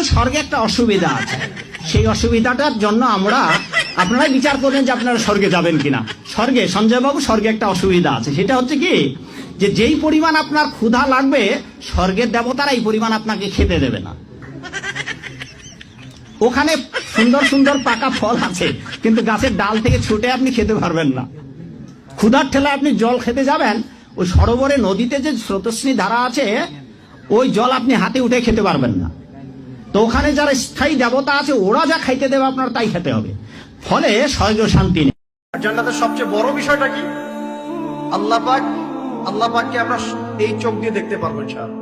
কিন্তু স্বর্গে একটা অসুবিধা আছে, সেই অসুবিধাটার জন্য আপনারাই বিচার করবেন যে আপনারা স্বর্গে যাবেন কিনা। স্বর্গে, সঞ্জয় বাবু, স্বর্গে একটা অসুবিধা আছে, সেটা হচ্ছে কি, যে যেই পরিমাণ আপনার ক্ষুধা লাগবে স্বর্গের দেবতারা এই পরিমাণ আপনাকে খেতে দেবে না। ওখানে সুন্দর সুন্দর পাকা ফল আছে, কিন্তু গাছের ডাল থেকে ছুটে আপনি খেতে পারবেন না। ক্ষুধার ঠেলায় আপনি জল খেতে যাবেন, ওই সরোবরে নদীতে যে স্রোতস্বিনী ধারা আছে, ওই জল আপনি হাতে উঠে খেতে পারবেন না। তো ওখানে যারা স্থায়ী দেবতা আছে, ওরা যা খাইতে দেবে আপনার তাই খেতে হবে, ফলে স্বর্গীয় শান্তি নেই। জান্নাতের সবচেয়ে বড় বিষয়টা কি? আল্লাহ পাককে আমরা এই চোখ দিয়ে দেখতে পারবো ইনশাআল্লাহ।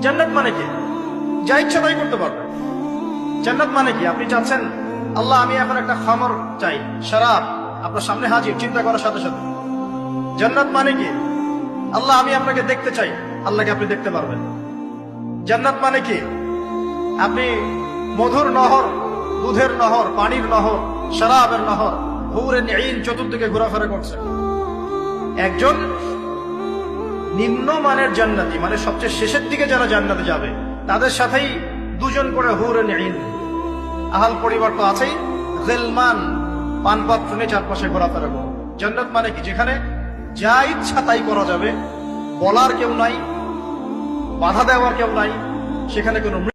জান্নাত মানে কি? যা ইচ্ছা তাই করতে পারবেন। জান্নাত মানে কি? আপনি চাচ্ছেন, আল্লাহ আমি এখন একটা খামর চাই, শরাব আপনার সামনে হাজির, চিন্তা করার সাথে সাথে। জান্নাত মানে কি? আল্লাহ আমি আপনাকে দেখতে চাই, আল্লাহকে আপনি দেখতে পারবেন। জান্নাত মানে কি? আপনি মধুর নহর, দুধের নহর, পানির নহর, শরাবের নহর, হুরে নিন চতুর্দিকে ঘোরাফেরা করছে। একজন নিম্নমানের জান্নাতি, মানে সবচেয়ে শেষের দিকে যারা জান্নাতে যাবে, তাদের সাথেই দুজন করে হুরে নিন, আহাল পরিবার তো আছেই, গিলমান পানপাত্র নিয়ে চারপাশে ঘোরাফেরা করবে। জান্নাত মানে কি? যেখানে যা ইচ্ছা তাই করা যাবে, বলার কেউ নাই, বাধা দেওয়ার কেউ নাই, সেখানে কোনো